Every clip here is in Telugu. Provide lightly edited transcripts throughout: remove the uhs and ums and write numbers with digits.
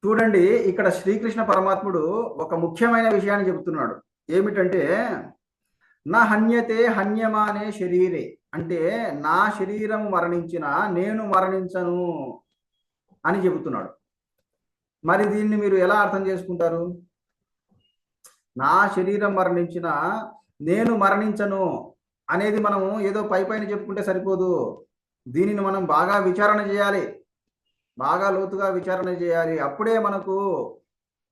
చూడండి, ఇక్కడ శ్రీకృష్ణ పరమాత్ముడు ఒక ముఖ్యమైన విషయాన్ని చెబుతున్నాడు. ఏమిటంటే నా హన్యతే హన్యమానే శరీరే, అంటే నా శరీరం మరణించిన నేను మరణించను అని చెబుతున్నాడు. మరి దీన్ని మీరు ఎలా అర్థం చేసుకుంటారు? నా శరీరం మరణించిన నేను మరణించను అనేది మనము ఏదో పైన చెప్పుకుంటే సరిపోదు. దీనిని మనం బాగా విచారణ చేయాలి, బాగా లోతుగా విచారణ చేయాలి. అప్పుడే మనకు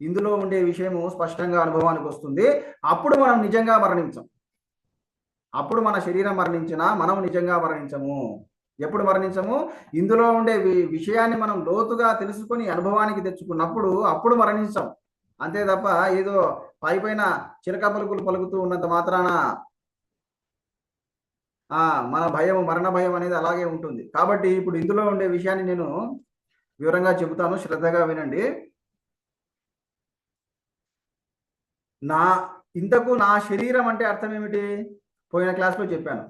ఇందులో ఉండే విషయము స్పష్టంగా అనుభవానికి వస్తుంది. అప్పుడు మనం నిజంగా మరణించం. అప్పుడు మన శరీరం మరణించినా మనం నిజంగా మరణించము. ఎప్పుడు మరణించము? ఇందులో ఉండే విషయాన్ని మనం లోతుగా తెలుసుకొని అనుభవానికి తెచ్చుకున్నప్పుడు అప్పుడు మరణించాం. అంతే తప్ప ఏదో పైన చిలక పలుకులు పలుకుతూ ఉన్నంత మాత్రాన మన భయం, మరణ భయం అనేది అలాగే ఉంటుంది. కాబట్టి ఇప్పుడు ఇందులో ఉండే విషయాన్ని నేను వివరంగా చెబుతాను, శ్రద్ధగా వినండి. ఇంతకు నా శరీరం అంటే అర్థం ఏమిటి? పోయిన క్లాస్లో చెప్పాను.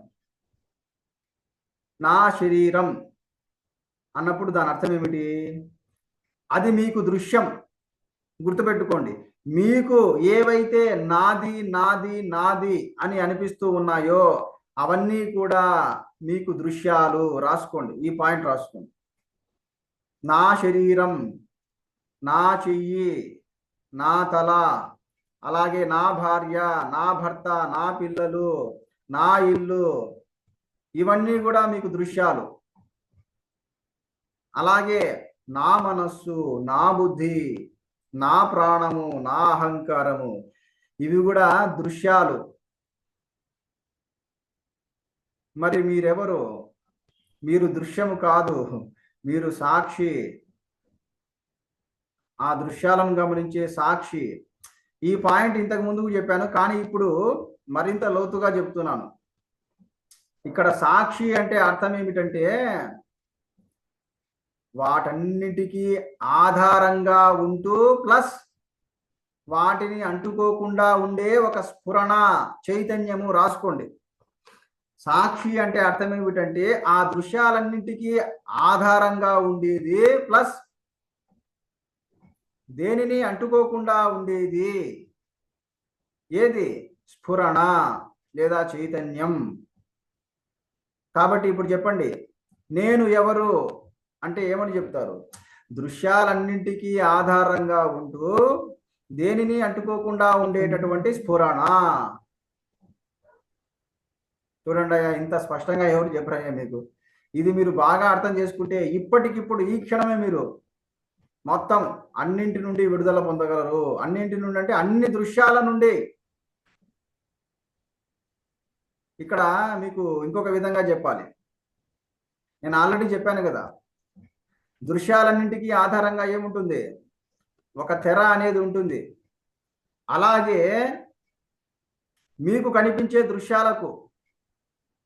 నా శరీరం అన్నప్పుడు దాని అర్థం ఏమిటి? అది మీకు దృశ్యం. గుర్తుపెట్టుకోండి, మీకు ఏవైతే నాది నాది నాది అని అనిపిస్తూ ఉన్నాయో అవన్నీ కూడా మీకు దృశ్యాలు. రాసుకోండి, ఈ పాయింట్ రాసుకోండి. నా శరీరం, నా చెయ్యి, నా తల, అలాగే నా భార్య, నా భర్త, నా పిల్లలు, నా ఇల్లు, ఇవన్నీ కూడా మీకు దృశ్యాలు. అలాగే నా మనస్సు, నా బుద్ధి, నా ప్రాణము, నా అహంకారము, ఇవి కూడా దృశ్యాలు. మరి మీరెవరు? మీరు దృశ్యము కాదు, మీరు సాక్షి, ఆ దృశ్యాలను గమనించే సాక్షి. ఈ పాయింట్ ఇంతకు ముందుకు చెప్పాను, కానీ ఇప్పుడు మరింత లోతుగా చెప్తున్నాను. ఇక్కడ సాక్షి అంటే అర్థం ఏమిటంటే వాటన్నిటికీ ఆధారంగా ఉంటూ ప్లస్ వాటిని అంటుకోకుండా ఉండే ఒక స్ఫురణ, చైతన్యము. రాసుకోండి. సాక్షి అంటే అర్థం ఏమిటంటే ఆ దృశ్యాలన్నింటికీ ఆధారంగా ఉండేది ప్లస్ దేనిని అంటుకోకుండా ఉండేది. ఏది? స్ఫురణ లేదా చైతన్యం. కాబట్టి ఇప్పుడు చెప్పండి, నేను ఎవరు అంటే ఏమని చెప్తారు? దృశ్యాలన్నింటికీ ఆధారంగా ఉంటూ దేనిని అంటుకోకుండా ఉండేటటువంటి స్ఫురణ. చూడండి, ఇంత స్పష్టంగా ఎవరు చెప్పరయ్యా మీకు? ఇది మీరు బాగా అర్థం చేసుకుంటే ఇప్పటికిప్పుడు ఈ క్షణమే మీరు మొత్తం అన్నింటి నుండి విడుదల పొందగలరు. అన్నింటి నుండి అంటే అన్ని దృశ్యాల నుండి. ఇక్కడ మీకు ఇంకొక విధంగా చెప్పాలి. నేను ఆల్రెడీ చెప్పాను కదా, దృశ్యాలన్నింటికీ ఆధారంగా ఏముంటుంది? ఒక తెర అనేది ఉంటుంది. అలాగే మీకు కనిపించే దృశ్యాలకు,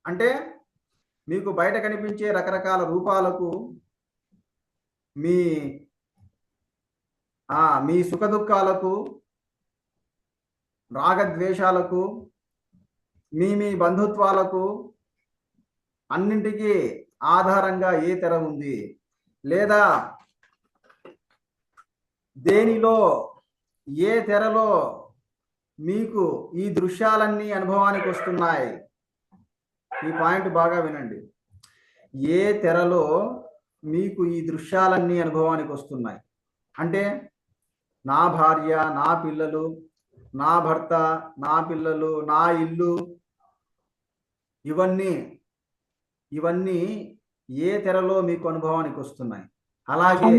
అంటే మీకు బయట కనిపించే రకరకాల రూపాలకు, మీ సుఖ దుఃఖాలకు, రాగద్వేషాలకు, మీ బంధుత్వాలకు అన్నింటికీ ఆధారంగా ఏ తెర ఉంది? లేదా దేనిలో, ఏ తెరలో మీకు ఈ దృశ్యాలన్నీ అనుభవానికి వస్తున్నాయి? ఈ పాయింట్ బాగా వినండి. ఏ తెరలో మీకు ఈ దృశ్యాలన్నీ అనుభవానికి వస్తున్నాయి అంటే నా భార్య, నా పిల్లలు, నా భర్త, నా పిల్లలు, నా ఇల్లు, ఇవన్నీ ఏ తెరలో మీకు అనుభవానికి వస్తున్నాయి? అలాగే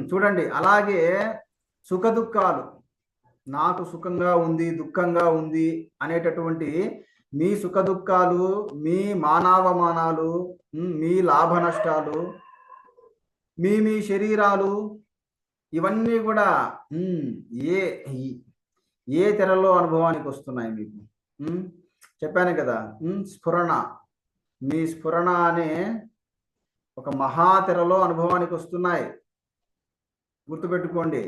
చూడండి, అలాగే సుఖ దుఃఖాలు, నాకు సుఖంగా ఉంది, దుఃఖంగా ఉంది అనేటటువంటి మీ సుఖ దుఃఖాలు, మీ మానవమానాలు, మీ లాభ నష్టాలు, మీ శరీరాలు, ఇవన్నీ కూడా ఏ తెరలో అనుభవానికి వస్తున్నాయి మీకు? చెప్పాను కదా, స్ఫురణ. మీ స్ఫురణ అనే ఒక మహాతెరలో అనుభవానికి వస్తున్నాయి. గుర్తుపెట్టుకోండి.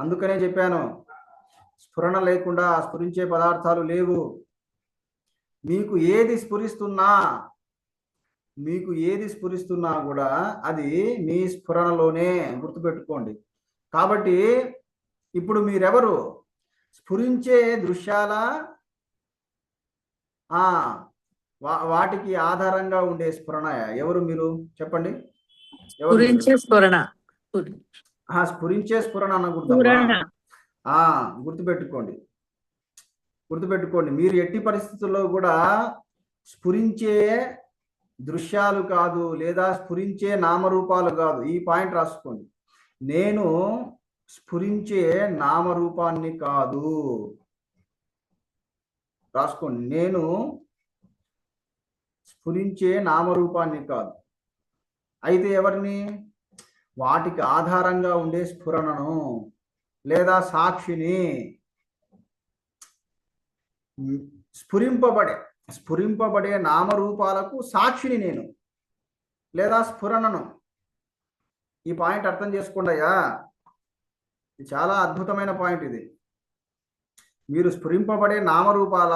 అందుకనే చెప్పాను, స్ఫురణ లేకుండా స్ఫురించే పదార్థాలు లేవు. మీకు ఏది స్ఫురిస్తున్నా మీకు ఏది స్ఫురిస్తున్నా కూడా అది మీ స్ఫురణలోనే, గుర్తుపెట్టుకోండి. కాబట్టి ఇప్పుడు మీరెవరు? స్ఫురించే దృశ్యాల వాటికి ఆధారంగా ఉండే స్ఫురణ ఎవరు మీరు? చెప్పండి. స్ఫురించే స్ఫురణ. స్ఫురించే స్ఫురణ అనకూడదమ్మా. గుర్తుపెట్టుకోండి, గుర్తుపెట్టుకోండి. మీరు ఎట్టి పరిస్థితుల్లో కూడా స్ఫురించే దృశ్యాలు కాదు, లేదా స్ఫురించే నామరూపాలు కాదు. ఈ పాయింట్ రాసుకోండి. నేను స్ఫురించే నామరూపాన్ని కాదు. రాసుకోండి. నేను స్ఫురించే నామరూపాన్ని కాదు. అయితే ఎవరిని? వాటికి ఆధారంగా ఉండే స్ఫురణను లేదా సాక్షిని. స్ఫురింపబడే నామరూపాలకు సాక్షిని నేను, లేదా స్ఫురణను. ఈ పాయింట్ అర్థం చేసుకోండి అయ్యా. ఇది చాలా అద్భుతమైన పాయింట్. ఇది మీరు స్ఫురింపబడే నామరూపాల,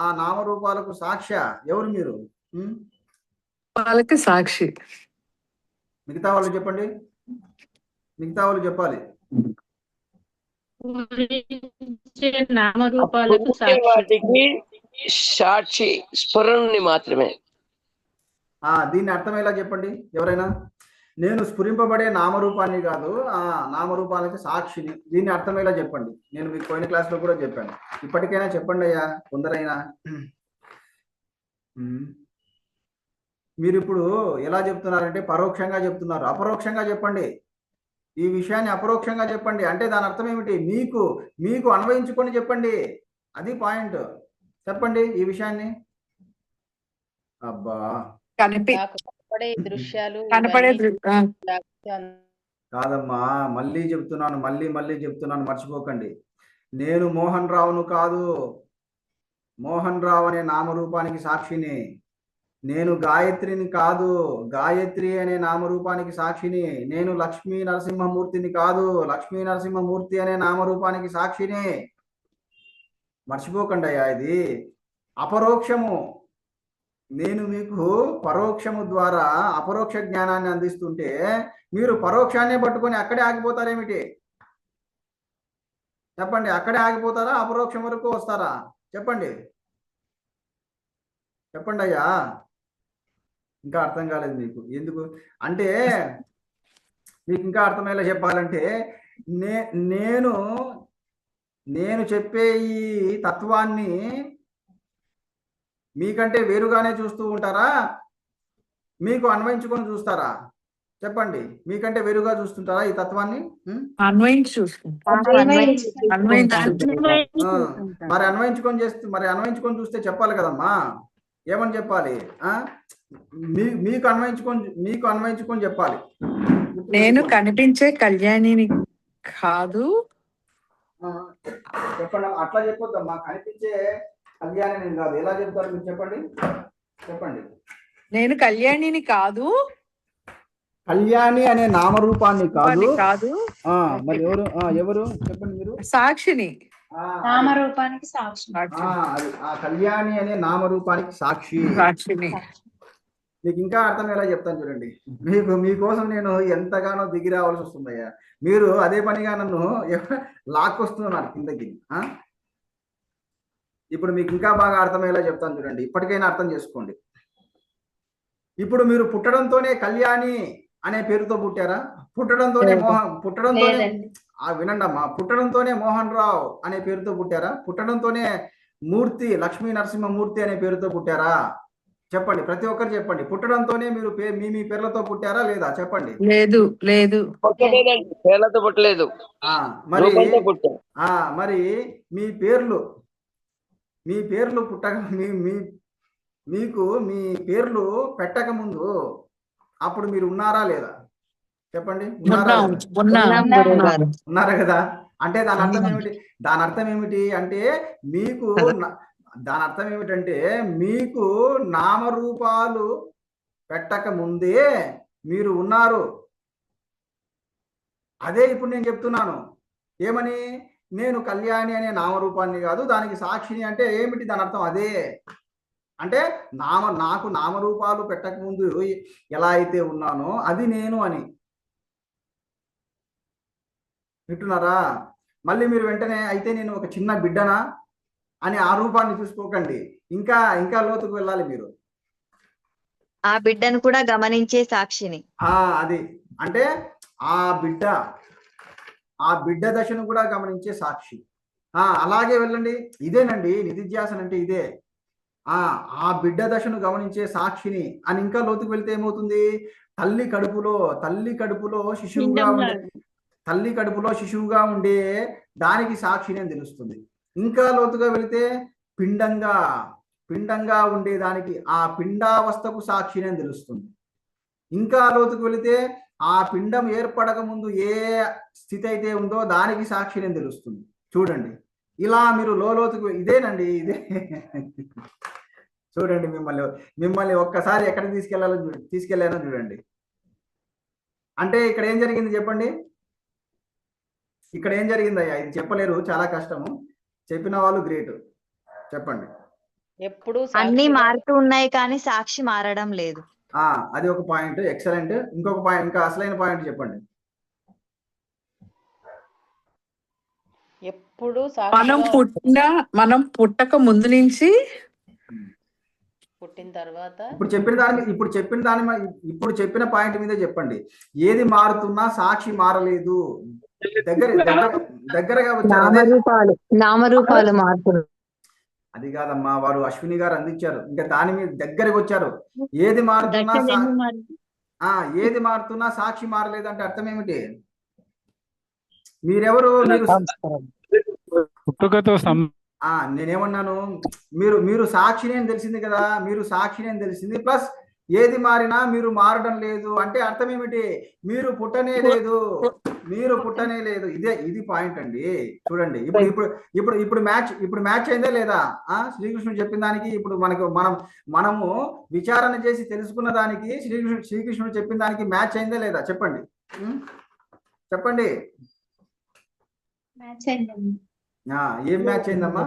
ఆ నామరూపాలకు సాక్షి ఎవరు? మీరు వాళ్ళకి సాక్షి. మిగతా వాళ్ళు చెప్పండి, మిగతా వాళ్ళు చెప్పాలి. నామరూపాలకు సాక్షి స్ఫురణని మాత్రమే. దీన్ని అర్థమయ్యేలా చెప్పండి ఎవరైనా. నేను స్ఫురింపబడే నామరూపాన్ని కాదు, ఆ నామరూపాలకి సాక్షిని. దీన్ని అర్థమయ్యేలా చెప్పండి. నేను మీకు పోయిన క్లాస్లో కూడా చెప్పాను. ఇప్పటికైనా చెప్పండి అయ్యా, కొందరైనా. మీరు ఇప్పుడు ఎలా చెప్తున్నారంటే పరోక్షంగా చెప్తున్నారు. అపరోక్షంగా చెప్పండి. ఈ విషయాన్ని అపరోక్షంగా చెప్పండి. అంటే దాని అర్థం ఏమిటి? మీకు అన్వయించుకొని చెప్పండి. అది పాయింట్. చెప్పండి ఈ విషయాన్ని. అబ్బా, కనపడే దృశ్యాలు కాదమ్మా, మళ్ళీ చెప్తున్నాను, మళ్ళీ చెప్తున్నాను, మర్చిపోకండి. నేను మోహన్ రావును కాదు. మోహన్ రావు అనే నామరూపానికి సాక్షిని. నేను గాయత్రిని కాదు. గాయత్రి అనే నామరూపానికి సాక్షిని. నేను లక్ష్మీ నరసింహమూర్తిని కాదు. లక్ష్మీ నరసింహమూర్తి అనే నామరూపానికి సాక్షిని. మర్చిపోకండి అయ్యా, ఇది అపరోక్షము. నేను మీకు పరోక్షము ద్వారా అపరోక్ష జ్ఞానాన్ని అందిస్తుంటే మీరు పరోక్షాన్ని పట్టుకొని అక్కడే ఆగిపోతారేమిటి? చెప్పండి. అక్కడే ఆగిపోతారా? అపరోక్షం వరకు వస్తారా? చెప్పండి, చెప్పండి అయ్యా. ఇంకా అర్థం కాలేదు మీకు. ఎందుకు అంటే మీకు ఇంకా అర్థమయ్యేలా చెప్పాలంటే నేను చెప్పే ఈ తత్వాన్ని మీకంటే వేరుగానే చూస్తూ ఉంటారా? మీకు అన్వయించుకొని చూస్తారా? చెప్పండి. మీకంటే వేరుగా చూస్తుంటారా ఈ తత్వాన్ని? మరి అన్వయించుకొని చూస్తే చెప్పాలి కదమ్మా. ఏమని చెప్పాలి? మీకు అన్వయించుకొని చెప్పాలి. నేను కనిపించే కళ్యాణిని కాదు. చెప్పండి. అట్లా చెప్పొద్దమ్మా. కనిపించే కళ్యాణిని కాదు. ఎలా చెప్తారు మీరు? చెప్పండి. నేను కళ్యాణిని కాదు. కళ్యాణి అనే నామరూపాన్ని కాదు. మరి ఎవరు చెప్పండి మీరు? సాక్షిని. నామరూపానికి సాక్షి. ఆ కళ్యాణి అనే నామరూపానికి సాక్షిని. మీకు ఇంకా అర్థం ఎలా చెప్తాను చూడండి. మీకోసం నేను ఎంతగానో దిగి రావాల్సి వస్తుందయ్యా. మీరు అదే పనిగా నన్ను లాక్కొస్తున్నారు కిందకి. ఇప్పుడు మీకు ఇంకా బాగా అర్థమయ్యేలా చెప్తాను చూడండి. ఇప్పటికైనా అర్థం చేసుకోండి. ఇప్పుడు మీరు పుట్టడంతోనే కళ్యాణి అనే పేరుతో పుట్టారా? పుట్టడంతోనే వినండి అమ్మా. పుట్టడంతోనే మోహన్ రావు అనే పేరుతో పుట్టారా? పుట్టడంతోనే మూర్తి, లక్ష్మీ నరసింహమూర్తి అనే పేరుతో పుట్టారా? చెప్పండి. ప్రతి ఒక్కరు చెప్పండి. పుట్టడంతోనే మీరు మీ పేర్లతో పుట్టారా లేదా? చెప్పండి. లేదు. పుట్టలేదు. మరి మీ పేర్లు పుట్టక మీకు మీ పేర్లు పెట్టక ముందు అప్పుడు మీరు ఉన్నారా లేదా? చెప్పండి. ఉన్నారు కదా. అంటే దాని అర్థం ఏమిటి అంటే దాని అర్థం ఏమిటంటే మీకు నామరూపాలు పెట్టక ముందే మీరు ఉన్నారు. అదే ఇప్పుడు నేను చెప్తున్నాను. ఏమని? నేను కళ్యాణి అనే నామరూపాన్ని కాదు, దానికి సాక్షిని. అంటే ఏమిటి దాని అర్థం? అదే అంటే నాకు నామరూపాలు పెట్టక ముందు ఎలా అయితే ఉన్నానో అది నేను అని వింటున్నారా? మళ్ళీ మీరు వెంటనే అయితే నేను ఒక చిన్న బిడ్డనా అని ఆ రూపాన్ని చూసుకోకండి. ఇంకా ఇంకా లోతుకు వెళ్ళాలి మీరు. ఆ బిడ్డను కూడా గమనించే సాక్షిని. అది అంటే ఆ బిడ్డ దశను కూడా గమనించే సాక్షి. అలాగే వెళ్ళండి. ఇదేనండి నిధిధ్యాసన అంటే ఇదే. ఆ బిడ్డ దశను గమనించే సాక్షిని అని ఇంకా లోతుకు వెళ్తే ఏమవుతుంది? తల్లి కడుపులో శిశువుగా ఉండే దానికి సాక్షిని అని తెలుస్తుంది. ఇంకా లోతుగా వెళితే పిండంగా ఉండేదానికి ఆ పిండావస్థకు సాక్షిని అని తెలుస్తుంది. ఇంకా లోతుకు వెళితే ఆ పిండం ఏర్పడక ముందు ఏ స్థితి అయితే ఉందో దానికి సాక్షిని అని తెలుస్తుంది. చూడండి, ఇలా మీరు లోతుకు ఇదేనండి ఇదే. చూడండి, మిమ్మల్ని ఒక్కసారి ఎక్కడికి తీసుకెళ్లానో చూడండి. అంటే ఇక్కడ ఏం జరిగింది చెప్పండి? ఇక్కడ ఏం జరిగిందయ్యా? ఇది చెప్పలేరు, చాలా కష్టము. చెప్పిన వాళ్ళు గ్రేట్. చెప్పండి. ఎప్పుడు అన్ని మారుతూ ఉన్నాయి కానీ సాక్షి మారడం లేదు. అది ఒక పాయింట్. ఎక్సలెంట్. ఇంకొక పాయింట్, ఇంకా అసలైన పాయింట్ చెప్పండి. ఎప్పుడు మనం పుట్టక ముందు నుంచి పుట్టిన తర్వాత ఇప్పుడు చెప్పిన పాయింట్ మీదే చెప్పండి. ఏది మారుతున్నా సాక్షి మారలేదు. దగ్గరగా వచ్చారు. నామరూపాలు మారుతున్నాయి. అది కాదమ్మా, వారు అశ్విని గారు అందించారు. ఇంకా దాని మీద దగ్గరకు వచ్చారు. ఏది మారుతున్నా సాక్షి మారలేదు అంటే అర్థం ఏమిటి? మీరెవరు? నేనేమన్నాను? మీరు సాక్షిని అని తెలిసింది కదా, మీరు సాక్షిని అని తెలిసింది. ప్లస్ ఏది మారినా మీరు మారడం లేదు అంటే అర్థం ఏమిటి? మీరు పుట్టనే లేదు. ఇది పాయింట్ అండి. చూడండి, ఇప్పుడు మ్యాచ్ అయిందా లేదా? శ్రీకృష్ణుడు చెప్పిన దానికి ఇప్పుడు మనము విచారణ చేసి తెలుసుకున్న దానికి శ్రీకృష్ణుడు చెప్పిన దానికి మ్యాచ్ అయిందా లేదా? చెప్పండి. ఏం మ్యాచ్ అయిందమ్మా?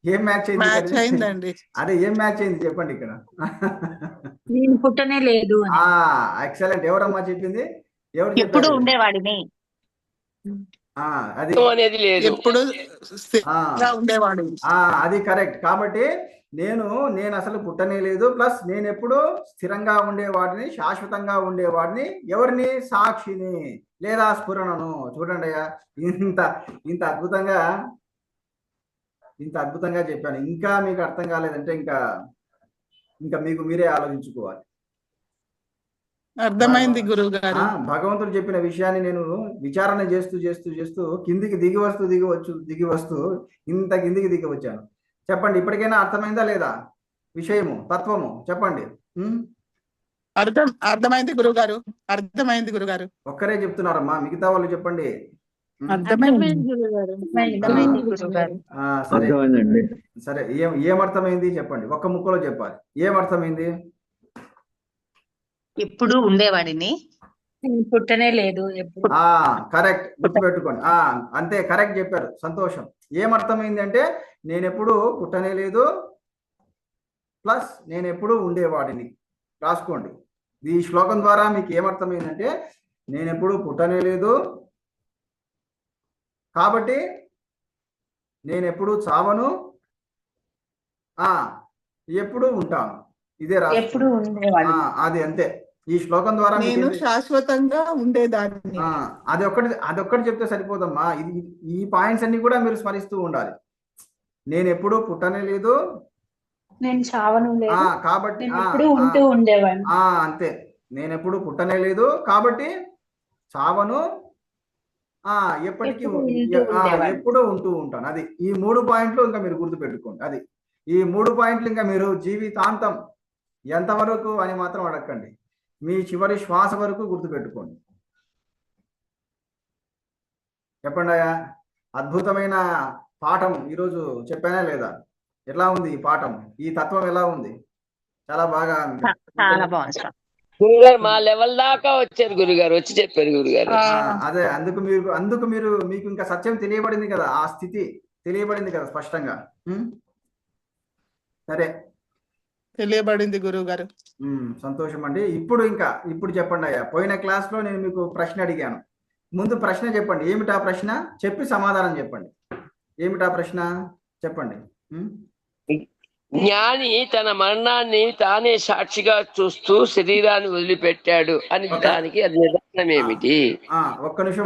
ఏం మ్యాచ్ అయింది? అదే ఏం మ్యాచ్ అయింది చెప్పండి ఇక్కడ. నేను పుట్టనే లేదు. ఎక్సలెంట్. ఎవరమ్మా చెప్పింది? ఎప్పుడు ఉండేవాడిని. అది అనేది లేదు. ఎప్పుడు ఉండేవాడు. అది కరెక్ట్. కాబట్టి నేను అసలు పుట్టనే లేదు. ప్లస్ నేను ఎప్పుడు స్థిరంగా ఉండేవాడిని, శాశ్వతంగా ఉండేవాడిని. ఎవరిని? సాక్షిని లేదా స్ఫురణను. చూడండి అయ్యా, ఇంత అద్భుతంగా చెప్పాను. ఇంకా మీకు అర్థం కాలేదంటే ఇంకా మీకు మీరే ఆలోచించుకోవాలి. అర్థమైంది గురువు గారు. భగవంతుడు చెప్పిన విషయాన్ని నేను విచారణ చేస్తూ కిందికి దిగి వస్తూ ఇంత కిందికి దిగి వచ్చాను. చెప్పండి, ఇప్పటికైనా అర్థమైందా లేదా? విషయము, తత్వము చెప్పండి. అర్థమైంది గురుగారు. ఒక్కరే చెప్తున్నారమ్మా, మిగతా వాళ్ళు చెప్పండి. సరే, ఏమర్థమైంది చెప్పండి. ఒక్క ముక్కలో చెప్పాలి. ఏమర్థమైంది? ఎప్పుడు ఉండేవాడిని, పుట్టనే లేదు. కరెక్ట్, గుర్తుపెట్టుకోండి. అంతే, కరెక్ట్ చెప్పారు. సంతోషం. ఏమర్థమైంది అంటే నేను ఎప్పుడు పుట్టనే లేదు, ప్లస్ నేను ఎప్పుడు ఉండేవాడిని. రాసుకోండి. ఈ శ్లోకం ద్వారా మీకు ఏమర్థమైందంటే నేను ఎప్పుడు పుట్టనే లేదు, కాబట్టి నేను ఎప్పుడు చావను, ఎప్పుడు ఉంటాను. ఇదే రాసుకోండి. అది అంతే. ఈ శ్లోకం ద్వారా నేను శాశ్వతంగా ఉండేదాన్ని. అదొక్కటి చెప్తే సరిపోదమ్మా. ఈ పాయింట్స్ అన్ని కూడా మీరు స్మరిస్తూ ఉండాలి. నేను ఎప్పుడు పుట్టనే లేదు, నేను చావను లేదు, కాబట్టి ఉంటూ ఉండేవాడిని. అంతే. నేను ఎప్పుడు పుట్టనే లేదు కాబట్టి చావను, ఎప్పటికీ ఎప్పుడు ఉంటూ ఉంటాను. అది ఈ 3 పాయింట్లు ఇంకా మీరు గుర్తుపెట్టుకోండి. అది ఈ 3 పాయింట్లు ఇంకా మీరు జీవితాంతం ఎంతవరకు అని మాత్రం అడగండి. మీ చివరి శ్వాస వరకు గుర్తుపెట్టుకోండి. చెప్పండి అయ్యా. అద్భుతమైన పాఠం ఈరోజు చెప్పానా లేదా? ఎట్లా ఉంది ఈ పాఠం? ఈ తత్వం ఎలా ఉంది? చాలా బాగా గురుగారు మా లెవెల్ దాకా వచ్చారు. గురుగారు వచ్చి చెప్పారు. గురుగారు అదే, అందుకు మీకు ఇంకా సత్యం తెలియబడింది కదా, ఆ స్థితి తెలియబడింది కదా స్పష్టంగా. సరే, తెలియబడింది గురువు గారు. సంతోషం అండి. ఇప్పుడు చెప్పండి అయ్యా. పోయిన క్లాస్లో నేను మీకు ప్రశ్న అడిగాను. ముందు ప్రశ్న చెప్పండి. ఏమిటా ప్రశ్న చెప్పి సమాధానం చెప్పండి. ఏమిటా ప్రశ్న చెప్పండి. జ్ఞాని తన మరణాన్ని తానే సాక్షిగా చూస్తూ శరీరాన్ని వదిలిపెట్టాడు అని దానికి అది నిదర్శనం ఏమిటి? ఒక్క నిమిషం